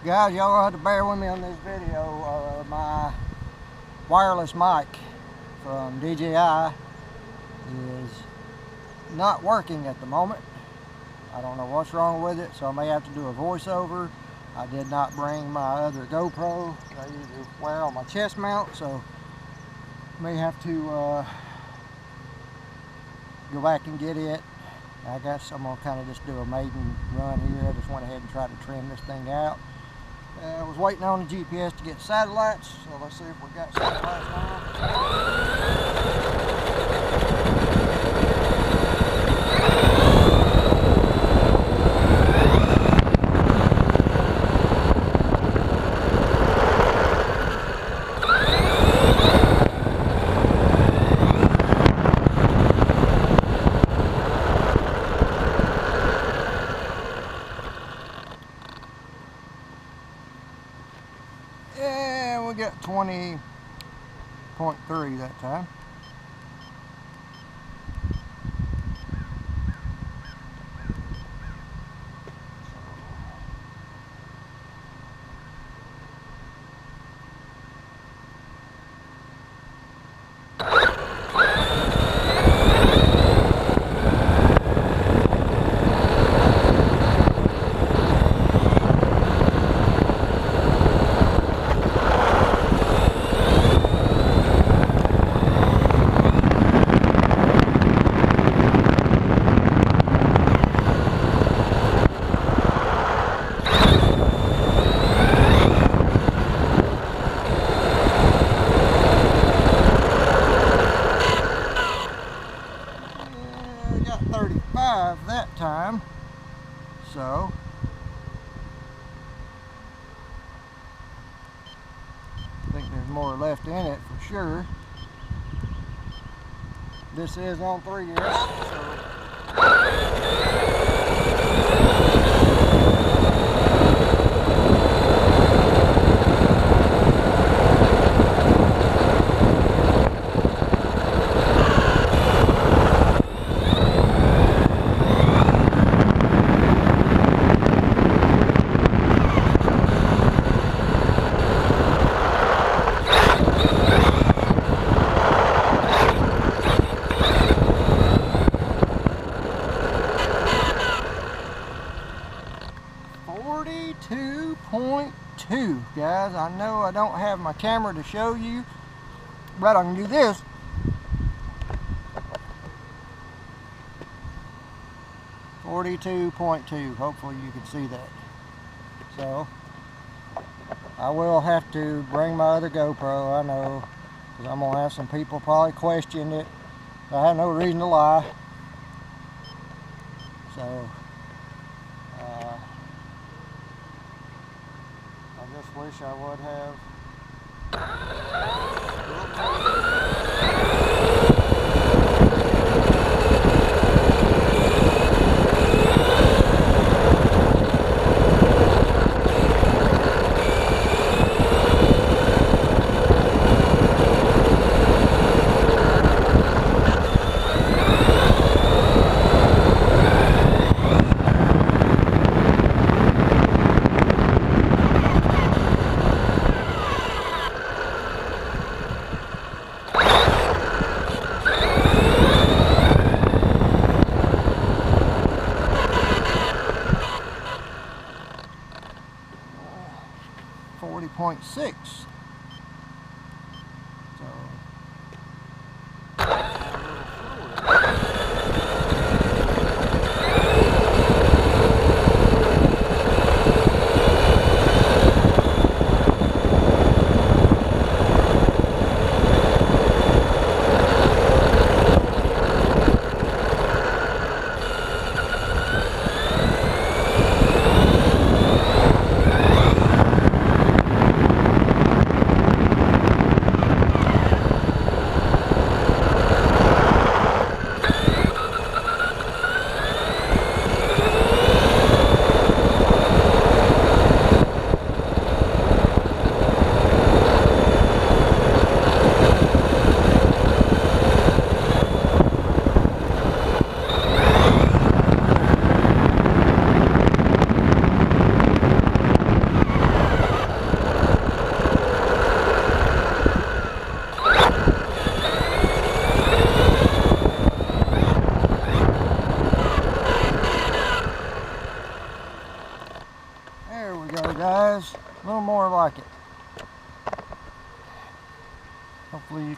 Guys, y'all have to bear with me on this video. My wireless mic from DJI is not working at the moment. I don't know what's wrong with it, so I may have to do a voiceover. I did not bring my other GoPro that I usually wear on my chest mount, so may have to go back and get it. I guess I'm going to kind of just do a maiden run here. I just went ahead and tried to trim this thing out. I was waiting on the GPS to get satellites, so let's see if we got satellites now. Yeah, we got 20.3 that time. Got 35 that time, so I think there's more left in it for sure. This is on 3S, so .2 guys. I know I don't have my camera to show you, but I can do this. .2. Hopefully you can see that. So I will have to bring my other GoPro, I know, because I'm gonna have some people probably question it. I have no reason to lie. So I just wish I would have.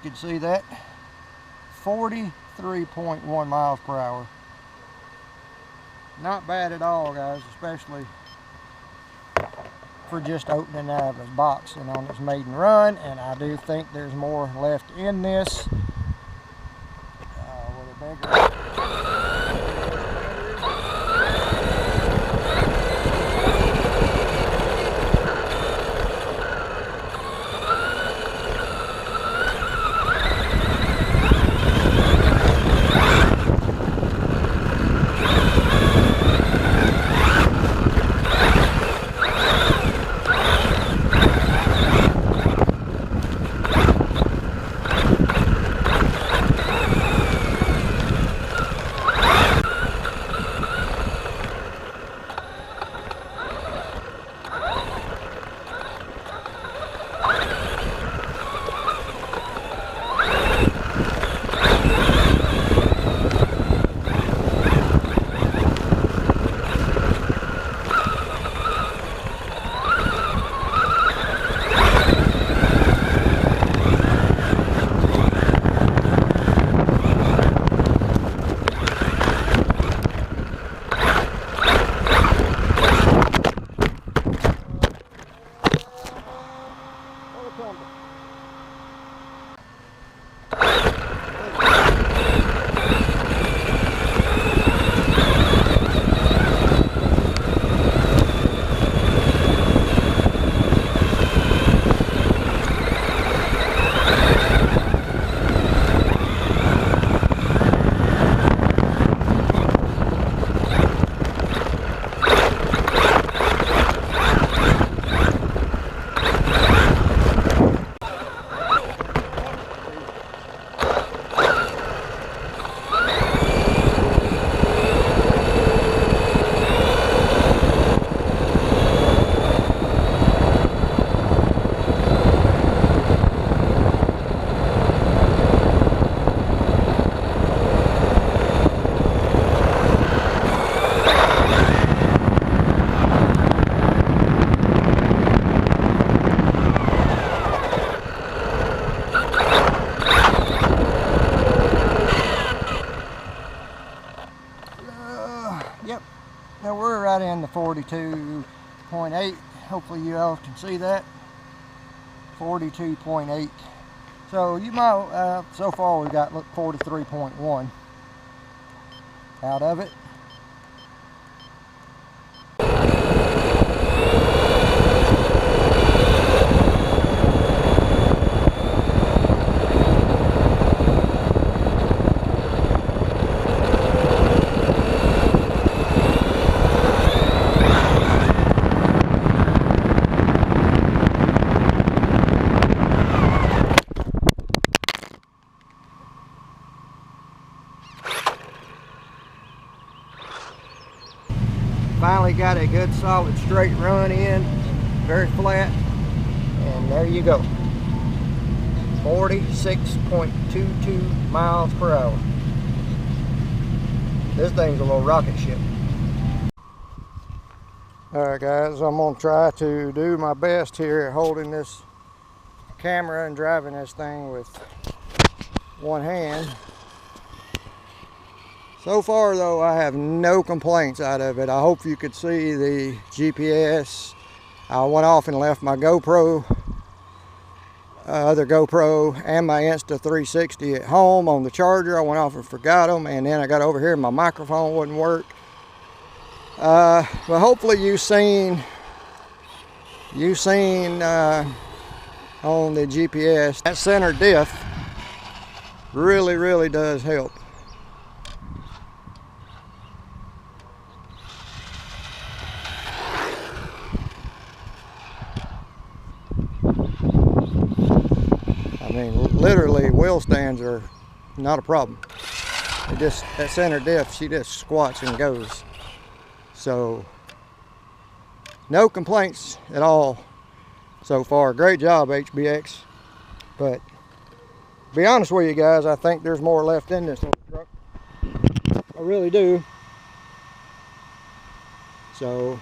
can see that. 43.1 miles per hour. Not bad at all, guys, especially for just opening out of his box and on his maiden run. And I do think there's more left in this. With a bigger Yep, now we're right in the 42.8. Hopefully you all can see that. 42.8. So you might, so far we've got 43.1 out of it. Finally got a good solid straight run in, very flat, and there you go. 46.22 miles per hour. This thing's a little rocket ship. Alright guys, I'm going to try to do my best here at holding this camera and driving this thing with one hand. So far though, I have no complaints out of it. I hope you could see the GPS. I went off and left my GoPro, other GoPro and my Insta360 at home on the charger. I went off and forgot them, and then I got over here and my microphone wouldn't work. But hopefully you've seen on the GPS, that center diff really does help. I mean, literally wheel stands are not a problem. It just, that center diff, she just squats and goes. So no complaints at all so far. Great job, HBX. But to be honest with you guys, I think there's more left in this little truck. I really do. So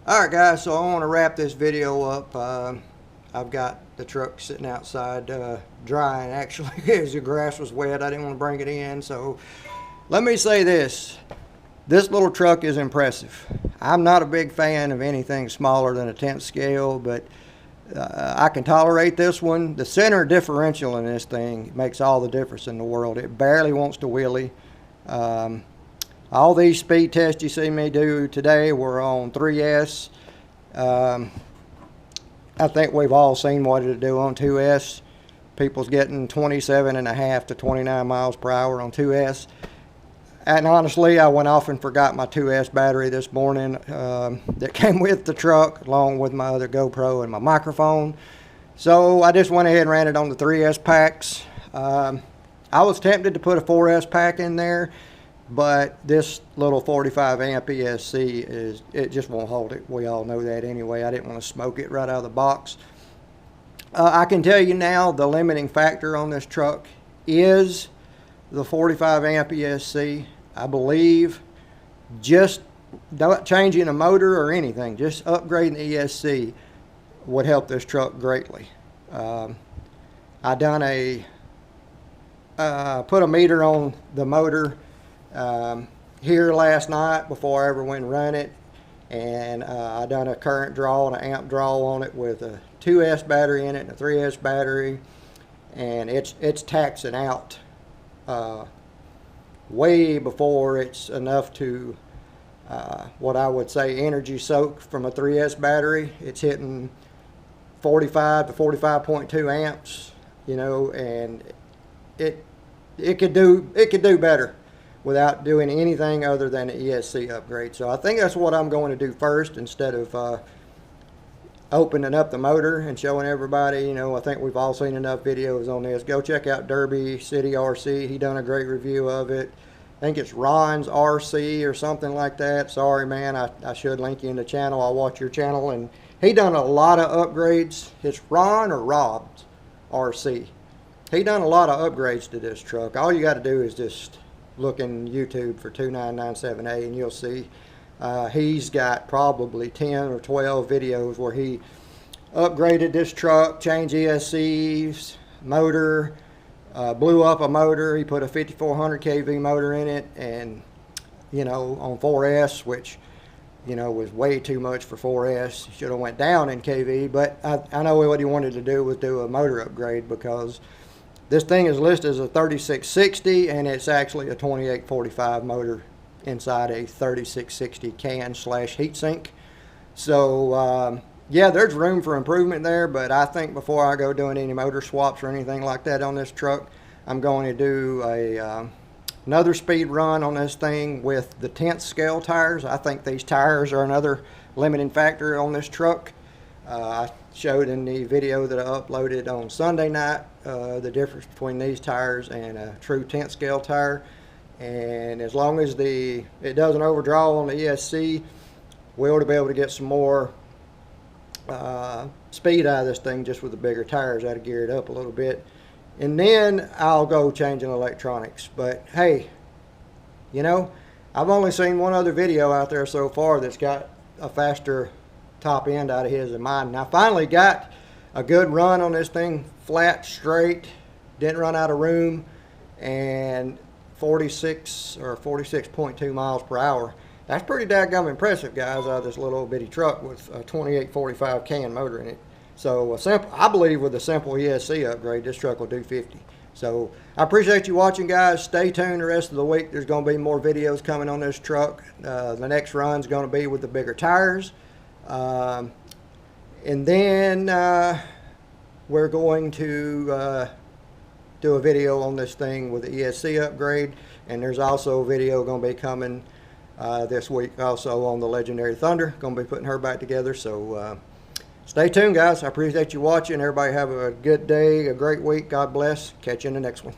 Alright guys, so I want to wrap this video up. I've got the truck sitting outside drying actually as the grass was wet. I didn't want to bring it in, so let me say this. This little truck is impressive. I'm not a big fan of anything smaller than a 10th scale, but I can tolerate this one. The center differential in this thing makes all the difference in the world. It barely wants to wheelie. All these speed tests you see me do today were on 3S. I think we've all seen what it'll do on 2S. People's getting 27.5 to 29 miles per hour on 2S. And honestly, I went off and forgot my 2S battery this morning that came with the truck, along with my other GoPro and my microphone. So I just went ahead and ran it on the 3S packs. I was tempted to put a 4S pack in there, but this little 45 amp ESC, it just won't hold it. We all know that anyway. I didn't want to smoke it right out of the box. I can tell you now the limiting factor on this truck is the 45 amp ESC. I believe just not changing a motor or anything, just upgrading the ESC would help this truck greatly. I done put a meter on the motor here last night before I ever went and run it, and I done a current draw and an amp draw on it with a 2S battery in it and a 3S battery, and it's taxing out way before it's enough to what I would say energy soak from a 3S battery. It's hitting 45 to 45.2 amps, you know, and it could do better without doing anything other than an ESC upgrade. So I think that's what I'm going to do first, instead of opening up the motor and showing everybody. You know, I think we've all seen enough videos on this. Go check out Derby City RC. He done a great review of it. I think it's Ron's RC or something like that. Sorry man, I should link you in the channel. I'll watch your channel. And he done a lot of upgrades. It's Ron or Rob's RC. He done a lot of upgrades to this truck. All you got to do is just look in YouTube for 2997A and you'll see. He's got probably 10 or 12 videos where he upgraded this truck, changed ESCs, motor, blew up a motor. He put a 5400 kV motor in it, and you know, on 4S, which you know was way too much for 4S. Should have went down in kV, but I know what he wanted to do was do a motor upgrade, because this thing is listed as a 3660 and it's actually a 2845 motor inside a 3660 can / heatsink. So yeah, there's room for improvement there, but I think before I go doing any motor swaps or anything like that on this truck, I'm going to do another speed run on this thing with the 10th scale tires. I think these tires are another limiting factor on this truck. I showed in the video that I uploaded on Sunday night the difference between these tires and a true 10th scale tire. And as long as it doesn't overdraw on the ESC, we ought to be able to get some more speed out of this thing just with the bigger tires. I'd gear it up a little bit, and then I'll go changing electronics. But hey, you know, I've only seen one other video out there so far that's got a faster top end out of his than mine, and I finally got a good run on this thing, flat, straight, didn't run out of room, and 46 or 46.2 miles per hour. That's pretty daggum impressive, guys, out of this little old bitty truck with a 2845 can motor in it. So I believe with a simple ESC upgrade, this truck will do 50. So I appreciate you watching, guys. Stay tuned the rest of the week. There's going to be more videos coming on this truck. The next run is going to be with the bigger tires. And then we're going to do a video on this thing with the ESC upgrade. And there's also a video going to be coming this week also on the Legendary Thunder. Going to be putting her back together. So stay tuned, guys. I appreciate you watching. Everybody have a good day, a great week. God bless. Catch you in the next one.